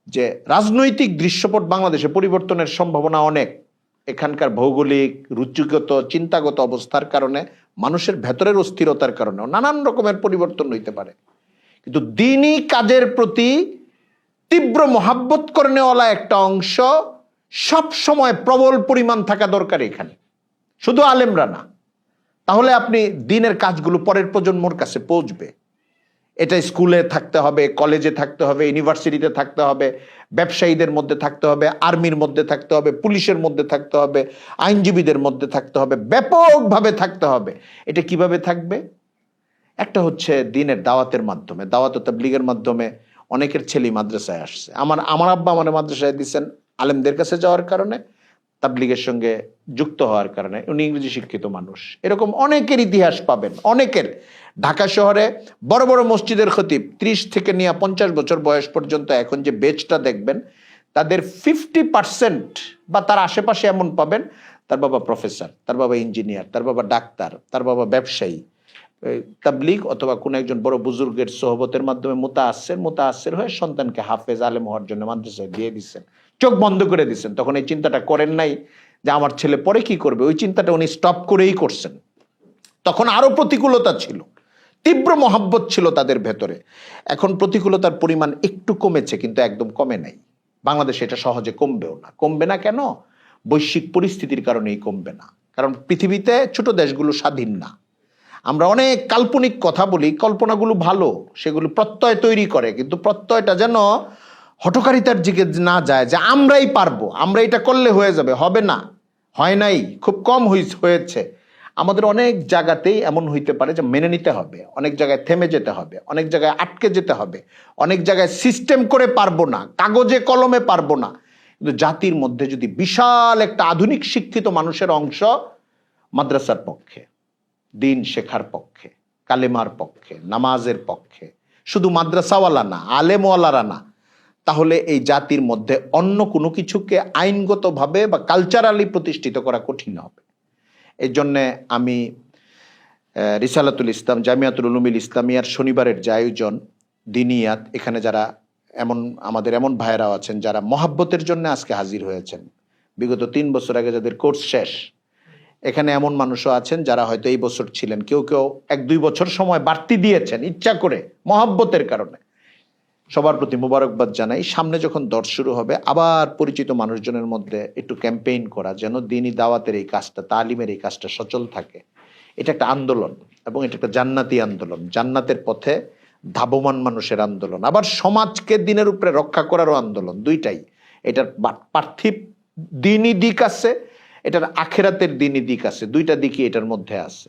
যে রাজনৈতিক দৃশ্যপট বাংলাদেশে পরিবর্তনের সম্ভাবনা অনেক। এখানকার ভৌগোলিক, রুচিগত, চিন্তাগত অবস্থার কারণে, মানুষের ভেতরের অস্থিরতার কারণে নানান রকমের পরিবর্তন হইতে পারে। কিন্তু দিনই কাজের প্রতি তীব্র মহাব্বত করে নেওয়ালা একটা অংশ সব সময় প্রবল পরিমাণ থাকা দরকার এখানে, শুধু আলেমরা না। তাহলে আপনি দিনের কাজগুলো পরের প্রজন্মর কাছে পৌঁছবে। এটা স্কুলে থাকতে হবে, কলেজে থাকতে হবে, ইউনিভার্সিটিতে থাকতে হবে, ব্যবসায়ীদের মধ্যে থাকতে হবে, আর্মির মধ্যে থাকতে হবে, পুলিশের মধ্যে থাকতে হবে, আইনজীবীদের মধ্যে থাকতে হবে, ব্যাপকভাবে থাকতে হবে। এটা কিভাবে থাকবে? একটা হচ্ছে দিনের দাওয়াতের মাধ্যমে, দাওয়াত ও তাবলীগের মাধ্যমে। অনেকের ছেলে মাদ্রাসায় আসছে, আমার আব্বা আমার মাদ্রাসায় দিচ্ছেন আলেমদের কাছে যাওয়ার কারণে, তাবলীগের সঙ্গে যুক্ত হওয়ার কারণে। উনি ইংরেজি শিক্ষিত মানুষ। এরকম অনেকের ইতিহাস পাবেন, অনেকের। ঢাকা শহরে বড় বড় মসজিদের খতিব 30 থেকে নিয়ে 50 বছর বয়স পর্যন্ত এখন যে বেচটা দেখবেন, তাদের 50% বা তার আশেপাশে এমন পাবেন, তার বাবা প্রফেসর, তার বাবা ইঞ্জিনিয়ার, তার বাবা ডাক্তার, তার বাবা ব্যবসায়ী। তাবলীগ অথবা কোনো একজন বড় বুজুর্গের সোহবতের মাধ্যমে মুতাআসসির হয়ে সন্তানকে হাফেজ আলেম হওয়ার জন্য মাদ্রাসায় দিয়ে দিচ্ছেন, চোখ বন্ধ করে দিচ্ছেন। তখন এই চিন্তাটা করেন নাই যে আমার ছেলে পরে কি করবে, ওই চিন্তাটা উনি স্টপ করেই করছেন। তখন আরো প্রতিকূলতা ছিল, তীব্র মহাব্বত ছিল তাদের ভেতরে। এখন প্রতিকূলতার পরিমাণ একটু কমেছে, কিন্তু একদম কমে নাই। বাংলাদেশে এটা সহজে কমবেও না। কমবে না কেন? বৈশ্বিক পরিস্থিতির কারণেই কমবে না। কারণ পৃথিবীতে ছোট দেশগুলো স্বাধীন না। আমরা অনেক কাল্পনিক কথা বলি, কল্পনাগুলো ভালো, সেগুলো প্রত্যয় তৈরি করে, কিন্তু প্রত্যয়টা যেন হঠকারিতার দিকে না যায় যে আমরাই পারবো, আমরা এটা করলে হয়ে যাবে। হবে না, হয় নাই, খুব কম হয়েছে। আমাদের অনেক জায়গাতেই এমন হইতে পারে যে মেনে নিতে হবে, অনেক জায়গায় থেমে যেতে হবে, অনেক জায়গায় আটকে যেতে হবে, অনেক জায়গায় সিস্টেম করে পারবো না, কাগজে কলমে পারবো না। কিন্তু জাতির মধ্যে যদি বিশাল একটা আধুনিক শিক্ষিত মানুষের অংশ মাদ্রাসার পক্ষে, দিন শেখার পক্ষে, কালেমার পক্ষে, নামাজের পক্ষে, শুধু মাদ্রাসাওয়ালা না, আলেমওয়ালারা না, তাহলে এই জাতির মধ্যে অন্য কোনো কিছুকে আইনগতভাবে বা কালচারালি প্রতিষ্ঠিত করা কঠিন হবে। এই জন্যে আমি রিসালাতুল ইসলাম, জামিয়াতুল উলুমিল ইসলামিয়ার শনিবারের যে আয়োজন দিনিয়াত, এখানে যারা আমাদের এমন ভাইয়েরাও আছেন যারা মহাব্বতের জন্য আজকে হাজির হয়েছেন। বিগত 3 বছর আগে যাদের কোর্স শেষ, এখানে এমন মানুষও আছেন যারা হয়তো এই বছর ছিলেন, কেউ 1-2 বছর সময় বাড়তি দিয়েছেন ইচ্ছা করে, মহাব্বতের কারণে। সবার প্রতি মুবারকবাদ জানাই। সামনে যখন দর্শ শুরু হবে, আবার পরিচিত মানুষজনের মধ্যে একটু ক্যাম্পেইন করা, যেন দিনী দাওয়াতের এই কাজটা, তালিমের এই কাজটা সচল থাকে। এটা একটা আন্দোলন, এবং এটা একটা জান্নাতি আন্দোলন, জান্নাতের পথে ধাবমান মানুষের আন্দোলন, আবার সমাজকে দিনের উপরে রক্ষা করারও আন্দোলন। দুইটাই। এটার পার্থিব দিনই দিক আছে, এটার আখেরাতের দিনই দিক আছে। দুইটা দিকই এটার মধ্যে আছে।